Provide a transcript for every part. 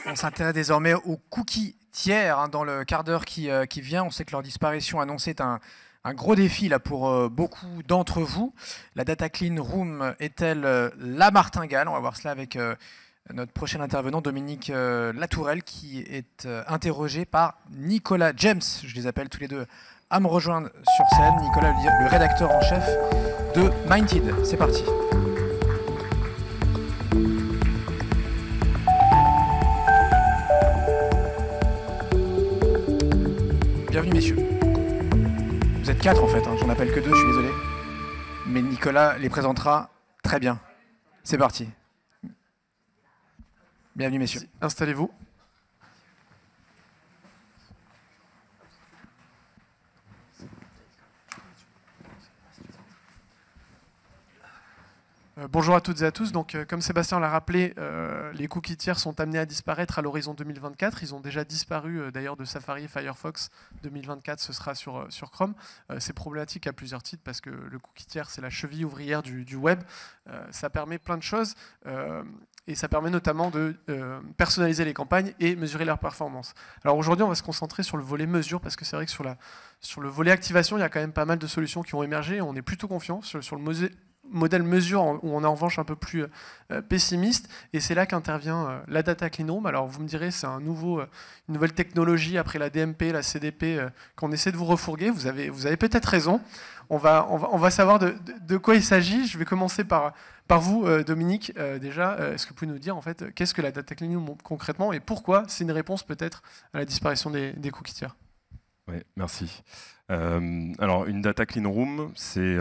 On s'intéresse désormais aux cookies tiers dans le quart d'heure qui vient. On sait que leur disparition annoncée est un gros défi là, pour beaucoup d'entre vous. La Data Clean Room est-elle la martingale? On va voir cela avec notre prochain intervenant, Dominique Latourelle, qui est interrogé par Nicolas James. Je les appelle tous les deux à me rejoindre sur scène. Nicolas, le rédacteur en chef de Minded. C'est parti. Bienvenue messieurs. Vous êtes 4 en fait, hein. J'en appelle que 2, je suis désolé. Mais Nicolas les présentera très bien. C'est parti. Bienvenue messieurs. Installez-vous. Bonjour à toutes et à tous. Donc, comme Sébastien l'a rappelé, les cookies tiers sont amenés à disparaître à l'horizon 2024. Ils ont déjà disparu d'ailleurs de Safari et Firefox. 2024, ce sera sur Chrome. C'est problématique à plusieurs titres parce que le cookie tiers, c'est la cheville ouvrière du web. Ça permet plein de choses et ça permet notamment de personnaliser les campagnes et mesurer leur performance. Alors aujourd'hui, on va se concentrer sur le volet mesure parce que c'est vrai que sur le volet activation, il y a quand même pas mal de solutions qui ont émergé. On est plutôt confiant sur le modèle mesure où on est en revanche un peu plus pessimiste, et c'est là qu'intervient la Data Clean Room. Alors vous me direz, c'est une nouvelle technologie après la DMP, la CDP, qu'on essaie de vous refourguer. Vous avez peut-être raison. On va savoir de quoi il s'agit. Je vais commencer par vous, Dominique. Déjà, est-ce que vous pouvez nous dire en fait qu'est-ce que la Data Clean Room concrètement et pourquoi c'est une réponse peut-être à la disparition des cookies tiers? Oui, merci. Alors, une Data Clean Room, c'est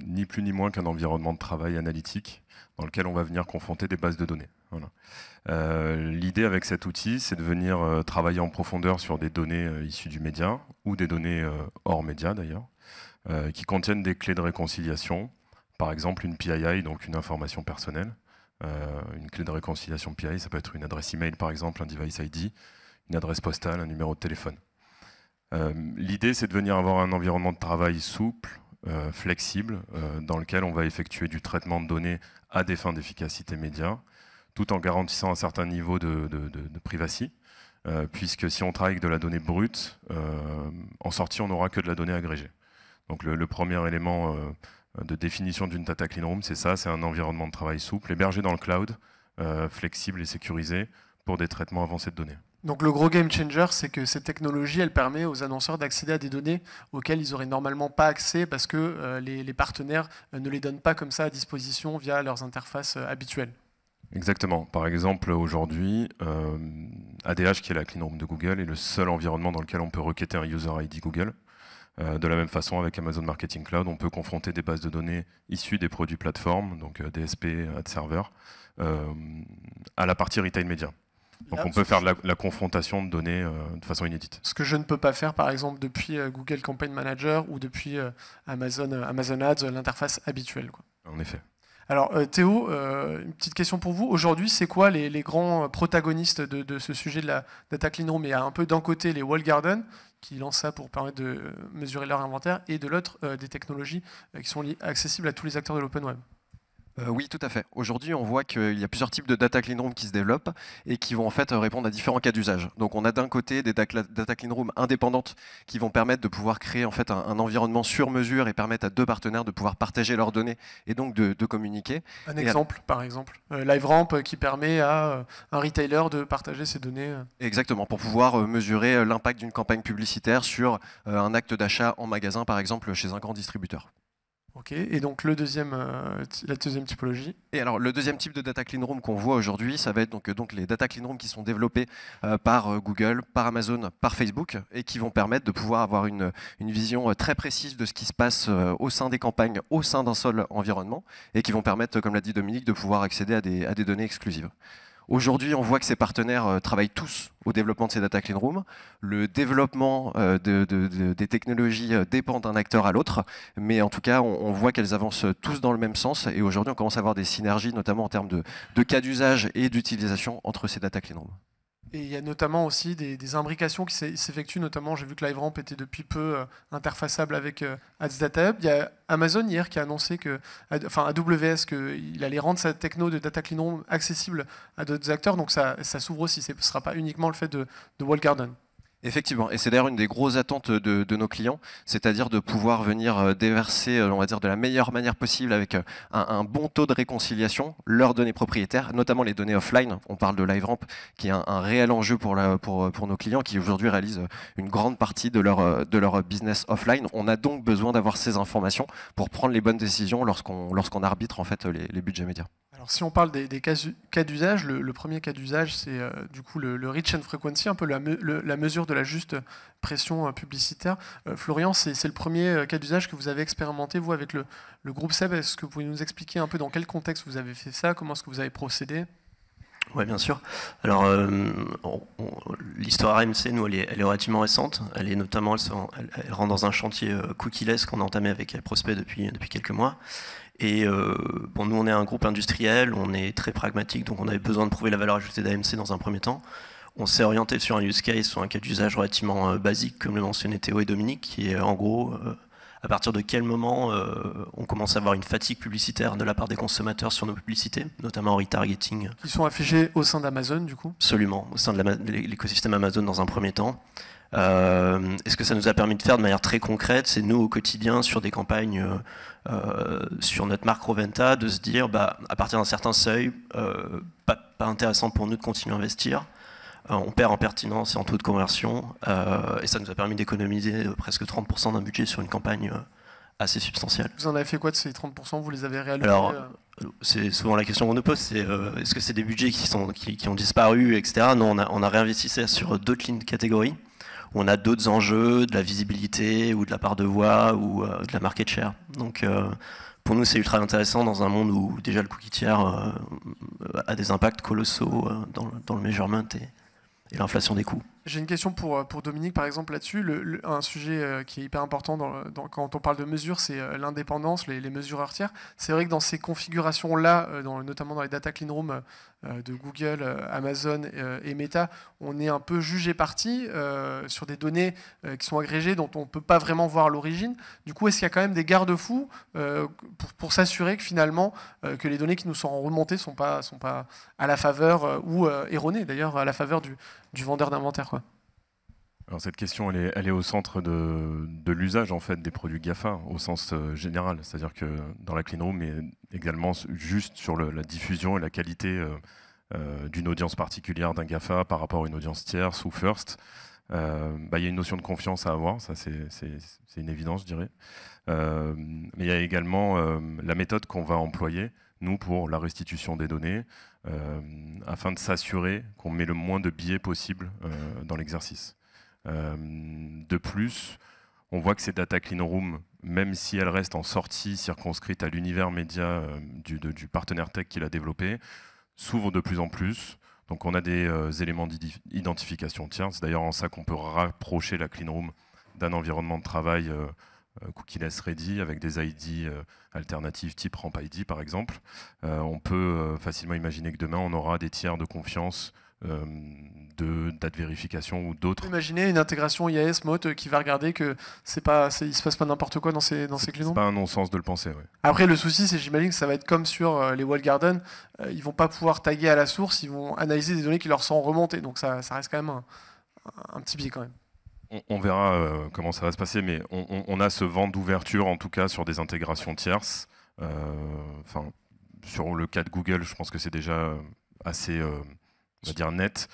ni plus ni moins qu'un environnement de travail analytique dans lequel on va venir confronter des bases de données. Voilà. L'idée avec cet outil, c'est de venir travailler en profondeur sur des données issues du média ou des données hors média d'ailleurs, qui contiennent des clés de réconciliation, par exemple une PII, donc une information personnelle. Une clé de réconciliation PII, ça peut être une adresse email par exemple, un device ID, une adresse postale, un numéro de téléphone. L'idée, c'est de venir avoir un environnement de travail souple, flexible, dans lequel on va effectuer du traitement de données à des fins d'efficacité média, tout en garantissant un certain niveau de privacy, puisque si on travaille avec de la donnée brute, en sortie, on n'aura que de la donnée agrégée. Donc le premier élément de définition d'une Data Clean Room, c'est ça, c'est un environnement de travail souple, hébergé dans le cloud, flexible et sécurisé, pour des traitements avancés de données. Donc le gros game changer, c'est que cette technologie, elle permet aux annonceurs d'accéder à des données auxquelles ils n'auraient normalement pas accès parce que les partenaires ne les donnent pas comme ça à disposition via leurs interfaces habituelles. Exactement. Par exemple, aujourd'hui, ADH, qui est la clean room de Google, est le seul environnement dans lequel on peut requêter un user ID Google. De la même façon, avec Amazon Marketing Cloud, on peut confronter des bases de données issues des produits plateformes, donc DSP, ad server, à la partie retail media. Donc on peut faire la confrontation de données de façon inédite. Ce que je ne peux pas faire, par exemple, depuis Google Campaign Manager ou depuis Amazon Ads, l'interface habituelle, quoi. En effet. Alors Théo, une petite question pour vous. Aujourd'hui, c'est quoi les grands protagonistes de ce sujet de la Data Clean Room? Il y a un peu d'un côté les walled gardens qui lancent ça pour permettre de mesurer leur inventaire, et de l'autre des technologies qui sont accessibles à tous les acteurs de l'open web. Oui, tout à fait. Aujourd'hui, on voit qu'il y a plusieurs types de data clean room qui se développent et qui vont en fait répondre à différents cas d'usage. Donc, on a d'un côté des data clean room indépendantes qui vont permettre de pouvoir créer en fait un environnement sur mesure et permettre à deux partenaires de pouvoir partager leurs données et donc de communiquer. Un exemple, par exemple, LiveRamp qui permet à un retailer de partager ses données. Exactement, pour pouvoir mesurer l'impact d'une campagne publicitaire sur un acte d'achat en magasin, par exemple, chez un grand distributeur. Ok, et donc la deuxième typologie. Et alors le deuxième type de data clean room qu'on voit aujourd'hui, ça va être donc les data clean room qui sont développés par Google, par Amazon, par Facebook, et qui vont permettre de pouvoir avoir une vision très précise de ce qui se passe au sein des campagnes, au sein d'un seul environnement, et qui vont permettre, comme l'a dit Dominique, de pouvoir accéder à des données exclusives. Aujourd'hui, on voit que ces partenaires travaillent tous au développement de ces data clean rooms. Le développement des technologies dépend d'un acteur à l'autre, mais en tout cas, on voit qu'elles avancent tous dans le même sens. Et aujourd'hui, on commence à avoir des synergies, notamment en termes de cas d'usage et d'utilisation entre ces data clean rooms. Et il y a notamment aussi des imbrications qui s'effectuent, notamment j'ai vu que LiveRamp était depuis peu interfaçable avec Ads Data Hub. Il y a Amazon hier qui a annoncé enfin AWS, qu'il allait rendre sa techno de Data Clean Room accessible à d'autres acteurs, donc ça s'ouvre aussi, ce ne sera pas uniquement le fait de Walled Garden. Effectivement, et c'est d'ailleurs une des grosses attentes de nos clients, c'est-à-dire de pouvoir venir déverser, on va dire, de la meilleure manière possible avec un bon taux de réconciliation leurs données propriétaires, notamment les données offline. On parle de LiveRamp, qui est un réel enjeu pour nos clients qui aujourd'hui réalisent une grande partie de leur business offline. On a donc besoin d'avoir ces informations pour prendre les bonnes décisions lorsqu'on arbitre en fait les budgets médias. Alors, si on parle des cas d'usage, le premier cas d'usage, c'est du coup le reach and frequency, un peu la mesure de la juste pression publicitaire. Florian, c'est le premier cas d'usage que vous avez expérimenté, vous, avec le groupe SEB. Est-ce que vous pouvez nous expliquer un peu dans quel contexte vous avez fait ça, comment est-ce que vous avez procédé? Oui, bien sûr. Alors, l'histoire AMC, nous, elle est relativement récente. Elle est notamment, elle rentre dans un chantier cookieless qu'on a entamé avec Prospect depuis quelques mois. Et bon, nous, on est un groupe industriel, on est très pragmatique, donc on avait besoin de prouver la valeur ajoutée d'AMC dans un premier temps. On s'est orienté sur un use case, sur un cas d'usage relativement basique, comme le mentionnaient Théo et Dominique, qui est en gros, à partir de quel moment on commence à avoir une fatigue publicitaire de la part des consommateurs sur nos publicités, notamment en retargeting. Qui sont affichés au sein d'Amazon, du coup? Absolument, au sein de l'écosystème Amazon dans un premier temps. Et ce que ça nous a permis de faire de manière très concrète, c'est nous au quotidien sur des campagnes sur notre marque Roventa, de se dire à partir d'un certain seuil, pas intéressant pour nous de continuer à investir. On perd en pertinence et en taux de conversion, et ça nous a permis d'économiser presque 30% d'un budget sur une campagne assez substantielle. Vous en avez fait quoi de ces 30%? Vous les avez réallocés? Alors, c'est souvent la question qu'on nous pose, c'est est-ce que c'est des budgets qui ont disparu, etc. Non, on a réinvesti ça sur d'autres lignes de catégorie, où on a d'autres enjeux, de la visibilité, ou de la part de voix, ou de la market share. Donc, pour nous, c'est ultra intéressant dans un monde où déjà le cookie tiers a des impacts colossaux dans le measurement et l'inflation des coûts. J'ai une question pour Dominique, par exemple, là-dessus. Un sujet qui est hyper important quand on parle de mesures, c'est l'indépendance, les mesureurs tiers. C'est vrai que dans ces configurations-là, notamment dans les data clean rooms de Google, Amazon et Meta, on est un peu jugé parti sur des données qui sont agrégées dont on ne peut pas vraiment voir l'origine. Du coup, est-ce qu'il y a quand même des garde-fous pour s'assurer que finalement, que les données qui nous sont remontées ne sont pas à la faveur, ou erronées d'ailleurs, à la faveur du vendeur d'inventaire, quoi? Alors cette question, elle est au centre de l'usage en fait des produits GAFA au sens général. C'est-à-dire que dans la clean room, mais également juste sur la diffusion et la qualité d'une audience particulière d'un GAFA par rapport à une audience tierce ou first. Il y a une notion de confiance à avoir, ça c'est une évidence, je dirais. Mais il y a également la méthode qu'on va employer, nous, pour la restitution des données, afin de s'assurer qu'on met le moins de biais possible dans l'exercice. De plus, on voit que ces data clean room, même si elles restent en sortie circonscrite à l'univers média du partenaire tech qui l'a développé, s'ouvrent de plus en plus. Donc on a des éléments d'identification tierce. C'est d'ailleurs en ça qu'on peut rapprocher la clean room d'un environnement de travail cookieless ready avec des ID alternatifs type Ramp ID par exemple. On peut facilement imaginer que demain on aura des tiers de confiance de date vérification ou d'autres. Imaginez une intégration IAS mode qui va regarder que il se passe pas n'importe quoi dans ces clean rooms. C'est pas un non-sens de le penser. Ouais. Après le souci, c'est j'imagine que ça va être comme sur les walled garden, ils vont pas pouvoir taguer à la source, ils vont analyser des données qui leur sont remontées, donc ça reste quand même un petit biais quand même. On verra comment ça va se passer, mais on a ce vent d'ouverture en tout cas sur des intégrations tierces. Sur le cas de Google, je pense que c'est déjà assez on va dire net.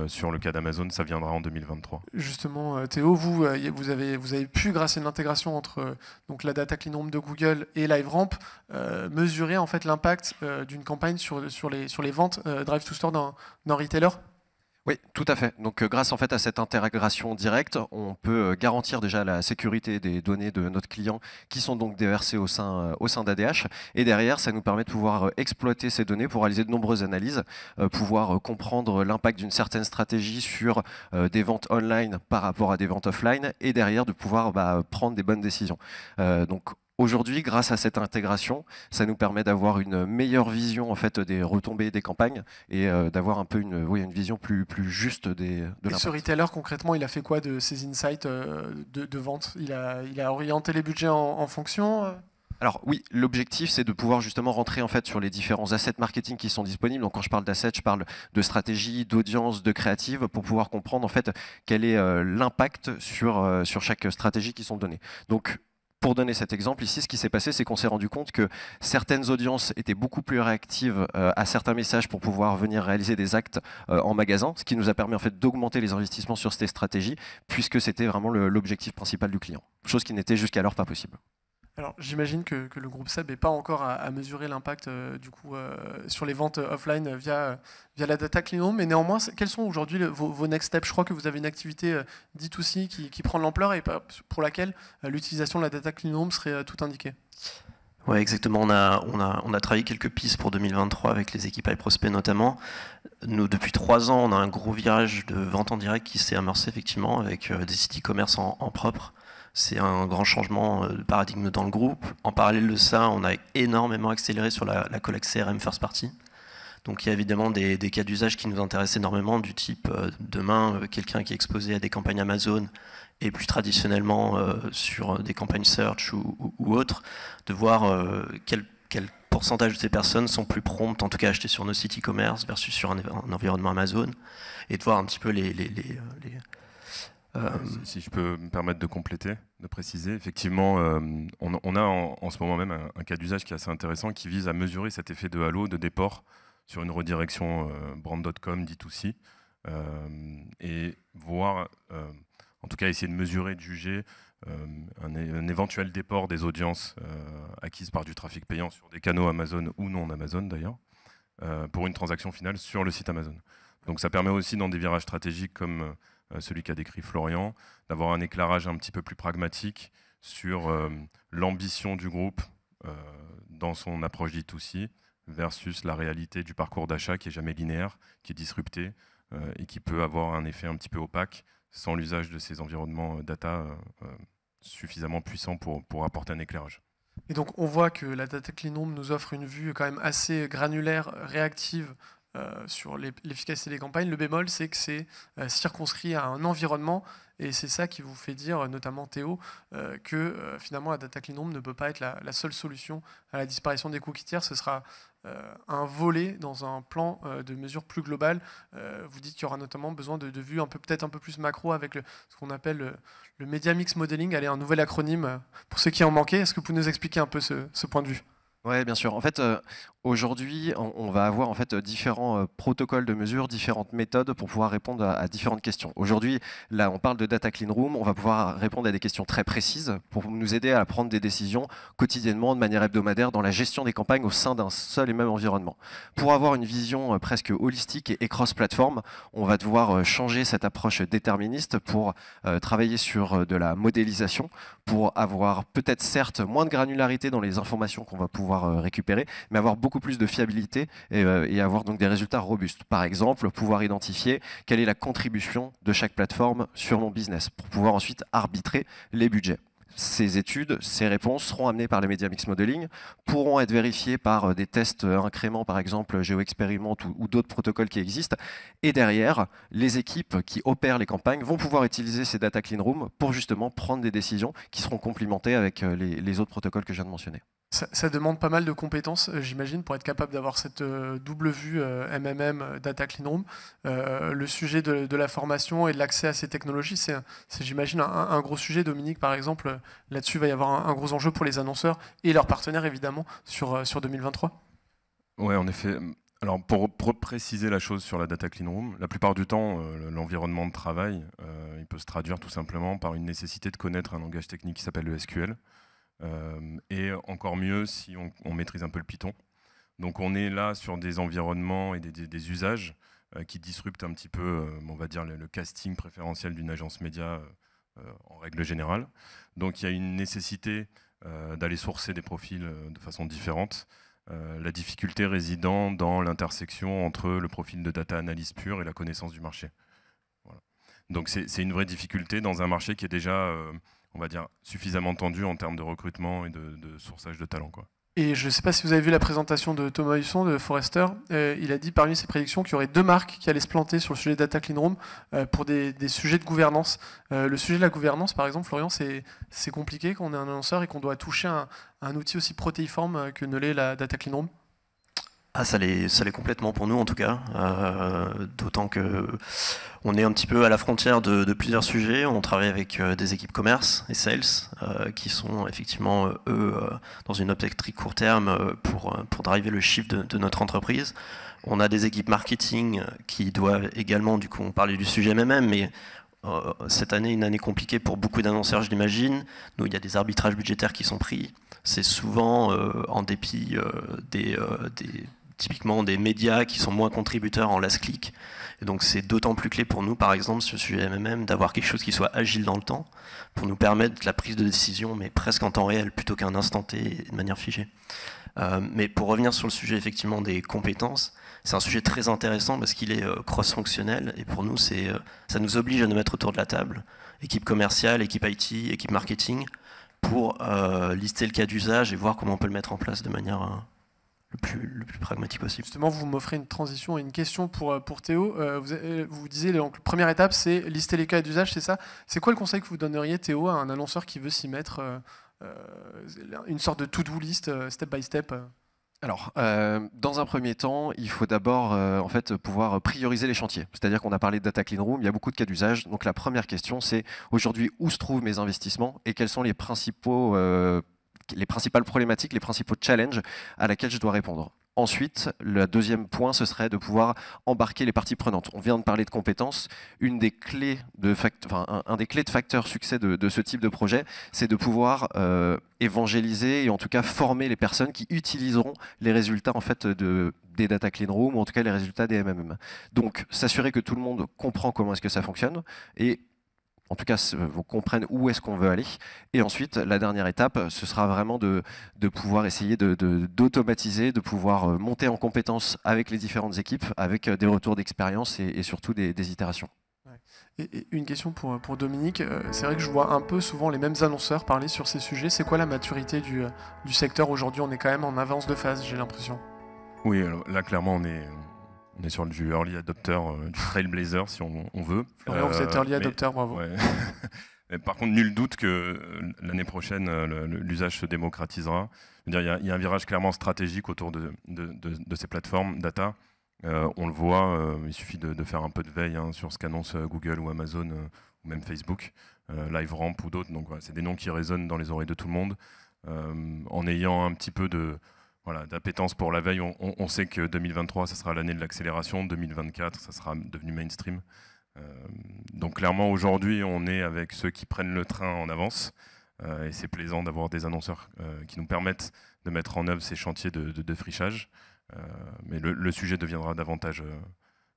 Sur le cas d'Amazon, ça viendra en 2023. Justement, Théo, vous avez pu, grâce à une intégration entre donc la data clean room de Google et LiveRamp, mesurer en fait l'impact d'une campagne sur les ventes Drive to Store d'un retailer. Oui, tout à fait. Donc, grâce en fait à cette intégration directe, on peut garantir déjà la sécurité des données de notre client qui sont donc déversées au sein d'ADH. Et derrière, ça nous permet de pouvoir exploiter ces données pour réaliser de nombreuses analyses, pouvoir comprendre l'impact d'une certaine stratégie sur des ventes online par rapport à des ventes offline, et derrière de pouvoir prendre des bonnes décisions. Donc, Aujourd'hui, grâce à cette intégration, ça nous permet d'avoir une meilleure vision en fait, des retombées des campagnes et d'avoir un peu une vision plus juste de l'impact. Ce retailer, concrètement, il a fait quoi de ces insights de vente? Il a orienté les budgets en fonction Alors oui, l'objectif c'est de pouvoir justement rentrer en fait sur les différents assets marketing qui sont disponibles. Donc quand je parle d'assets, je parle de stratégie, d'audience, de créative pour pouvoir comprendre en fait quel est l'impact sur chaque stratégie qui sont données. Donc pour donner cet exemple ici, ce qui s'est passé, c'est qu'on s'est rendu compte que certaines audiences étaient beaucoup plus réactives à certains messages pour pouvoir venir réaliser des actes en magasin, ce qui nous a permis en fait d'augmenter les investissements sur ces stratégies, puisque c'était vraiment l'objectif principal du client, chose qui n'était jusqu'alors pas possible. Alors, j'imagine que le groupe SEB n'est pas encore à mesurer l'impact sur les ventes offline via la data clean room, mais néanmoins, quels sont aujourd'hui vos next steps? Je crois que vous avez une activité D2C qui prend de l'ampleur et pour laquelle l'utilisation de la data clean room serait tout indiquée. Oui, exactement. On a travaillé quelques pistes pour 2023 avec les équipes iProspect notamment. Nous, depuis 3 ans, on a un gros virage de vente en direct qui s'est amorcé effectivement avec des sites e-commerce en propre. C'est un grand changement de paradigme dans le groupe. En parallèle de ça, on a énormément accéléré sur la collecte CRM First Party. Donc il y a évidemment des cas d'usage qui nous intéressent énormément, du type demain, quelqu'un qui est exposé à des campagnes Amazon et plus traditionnellement sur des campagnes search ou autres, de voir quel pourcentage de ces personnes sont plus promptes, en tout cas à acheter sur nos sites e-commerce versus sur un environnement Amazon, et de voir un petit peu Si je peux me permettre de compléter, de préciser, effectivement, on a en ce moment même un cas d'usage qui est assez intéressant, qui vise à mesurer cet effet de halo, de déport sur une redirection brand.com D2C, et voir, en tout cas essayer de mesurer, de juger un éventuel déport des audiences acquises par du trafic payant sur des canaux Amazon ou non Amazon d'ailleurs, pour une transaction finale sur le site Amazon. Donc ça permet aussi dans des virages stratégiques comme celui qu'a décrit Florian, d'avoir un éclairage un petit peu plus pragmatique sur l'ambition du groupe dans son approche D2C versus la réalité du parcours d'achat qui n'est jamais linéaire, qui est disrupté et qui peut avoir un effet un petit peu opaque sans l'usage de ces environnements data suffisamment puissants pour apporter un éclairage. Et donc on voit que la data clean room nous offre une vue quand même assez granulaire, réactive, sur l'efficacité des campagnes. Le bémol, c'est que c'est circonscrit à un environnement, et c'est ça qui vous fait dire, notamment Théo, que finalement la data clean room ne peut pas être la seule solution à la disparition des cookies tiers. Ce sera un volet dans un plan de mesure plus global. Vous dites qu'il y aura notamment besoin de vues peut-être un peu plus macro avec ce qu'on appelle le Media Mix Modeling. Allez, un nouvel acronyme pour ceux qui en manquaient. Est-ce que vous pouvez nous expliquer un peu ce point de vue? Oui, bien sûr. En fait, aujourd'hui, on va avoir en fait différents protocoles de mesure, différentes méthodes pour pouvoir répondre à différentes questions. Aujourd'hui, là, on parle de data clean room. On va pouvoir répondre à des questions très précises pour nous aider à prendre des décisions quotidiennement, de manière hebdomadaire, dans la gestion des campagnes au sein d'un seul et même environnement. Pour avoir une vision presque holistique et cross-platform, on va devoir changer cette approche déterministe pour travailler sur de la modélisation, pour avoir peut-être certes moins de granularité dans les informations qu'on va pouvoir récupérer, mais avoir beaucoup plus de fiabilité et avoir donc des résultats robustes. Par exemple, pouvoir identifier quelle est la contribution de chaque plateforme sur mon business pour pouvoir ensuite arbitrer les budgets. Ces études, ces réponses seront amenées par les Media Mix Modeling, pourront être vérifiées par des tests incréments, par exemple GeoExperiment ou d'autres protocoles qui existent. Et derrière, les équipes qui opèrent les campagnes vont pouvoir utiliser ces data clean room pour justement prendre des décisions qui seront complimentées avec les autres protocoles que je viens de mentionner. Ça demande pas mal de compétences, j'imagine, pour être capable d'avoir cette double vue MMM, Data Clean Room. Le sujet de la formation et de l'accès à ces technologies, c'est j'imagine, un gros sujet. Dominique, par exemple, là-dessus, il va y avoir un gros enjeu pour les annonceurs et leurs partenaires, évidemment, sur 2023. Oui, en effet. Alors, pour préciser la chose sur la Data Clean Room, la plupart du temps, l'environnement de travail, il peut se traduire tout simplement par une nécessité de connaître un langage technique qui s'appelle le SQL. Et encore mieux si on maîtrise un peu le Python. Donc on est là sur des environnements et des usages qui disruptent un petit peu, on va dire, le casting préférentiel d'une agence média en règle générale. Donc il y a une nécessité d'aller sourcer des profils de façon différente. La difficulté résidant dans l'intersection entre le profil de data analyst pur et la connaissance du marché. Voilà. Donc c'est une vraie difficulté dans un marché qui est déjà on va dire, suffisamment tendu en termes de recrutement et de sourçage de talent, quoi. Et je ne sais pas si vous avez vu la présentation de Thomas Husson de Forrester. Il a dit parmi ses prédictions qu'il y aurait 2 marques qui allaient se planter sur le sujet Data Clean Room pour des sujets de gouvernance. Le sujet de la gouvernance, par exemple, Florian, c'est compliqué quand on est un annonceur et qu'on doit toucher un outil aussi protéiforme que ne l'est la Data Clean Room. Ah, ça l'est complètement pour nous en tout cas, d'autant que on est un petit peu à la frontière de plusieurs sujets. On travaille avec des équipes commerce et sales qui sont effectivement eux dans une optique court terme pour driver le chiffre de notre entreprise. On a des équipes marketing qui doivent également, du coup on parlait du sujet MMM, mais cette année, une année compliquée pour beaucoup d'annonceurs, je l'imagine. Nous, il y a des arbitrages budgétaires qui sont pris. C'est souvent en dépit typiquement des médias qui sont moins contributeurs en last click. Et donc c'est d'autant plus clé pour nous, par exemple, sur le sujet MMM, d'avoir quelque chose qui soit agile dans le temps, pour nous permettre la prise de décision, mais presque en temps réel, plutôt qu'un instant T et de manière figée. Mais pour revenir sur le sujet effectivement des compétences, c'est un sujet très intéressant parce qu'il est cross-fonctionnel, et pour nous, ça nous oblige à nous mettre autour de la table, équipe commerciale, équipe IT, équipe marketing, pour lister le cas d'usage et voir comment on peut le mettre en place de manière le plus pragmatique possible. Justement, vous m'offrez une transition et une question pour Théo. Vous disiez, donc, la première étape, c'est lister les cas d'usage, c'est ça? C'est quoi le conseil que vous donneriez, Théo, à un annonceur qui veut s'y mettre, une sorte de to-do list, step by step? Alors, dans un premier temps, il faut d'abord en fait, pouvoir prioriser les chantiers. C'est-à-dire qu'on a parlé de Data Clean Room, il y a beaucoup de cas d'usage. Donc la première question, c'est aujourd'hui où se trouvent mes investissements et quels sont les principales problématiques, les principaux challenges à laquelle je dois répondre. Ensuite, le deuxième point, ce serait de pouvoir embarquer les parties prenantes. On vient de parler de compétences. Un des clés de facteurs succès de ce type de projet, c'est de pouvoir évangéliser et en tout cas former les personnes qui utiliseront les résultats en fait, des Data Clean Room, ou en tout cas les résultats des MMM. Donc, s'assurer que tout le monde comprend comment est-ce que ça fonctionne et en tout cas, vous comprennent où est-ce qu'on veut aller. Et ensuite, la dernière étape, ce sera vraiment de pouvoir essayer d'automatiser, de pouvoir monter en compétence avec les différentes équipes, avec des retours d'expérience et surtout des itérations. Et une question pour Dominique. C'est vrai que je vois un peu souvent les mêmes annonceurs parler sur ces sujets. C'est quoi la maturité du secteur aujourd'hui? On est quand même en avance de phase, j'ai l'impression. Oui, alors là, clairement, on est sur du early adopter, du trailblazer si on veut. Florian, vous êtes early adopter, bravo. Ouais. Mais par contre, nul doute que l'année prochaine, l'usage se démocratisera. Je veux dire, il y a un virage clairement stratégique autour de ces plateformes data. On le voit, il suffit de faire un peu de veille sur ce qu'annonce Google ou Amazon ou même Facebook, LiveRamp ou d'autres. Donc c'est des noms qui résonnent dans les oreilles de tout le monde. En ayant un petit peu d'appétence pour la veille, on sait que 2023, ça sera l'année de l'accélération. 2024, ça sera devenu mainstream. Donc clairement, aujourd'hui, on est avec ceux qui prennent le train en avance. Et c'est plaisant d'avoir des annonceurs qui nous permettent de mettre en œuvre ces chantiers de défrichage. Mais le sujet deviendra davantage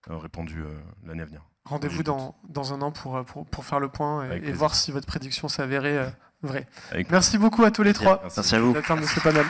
répandu l'année à venir. Rendez-vous dans un an pour faire le point et voir si votre prédiction s'avérait vraie. Merci beaucoup à tous les trois. Merci à vous. D'être de ce panel.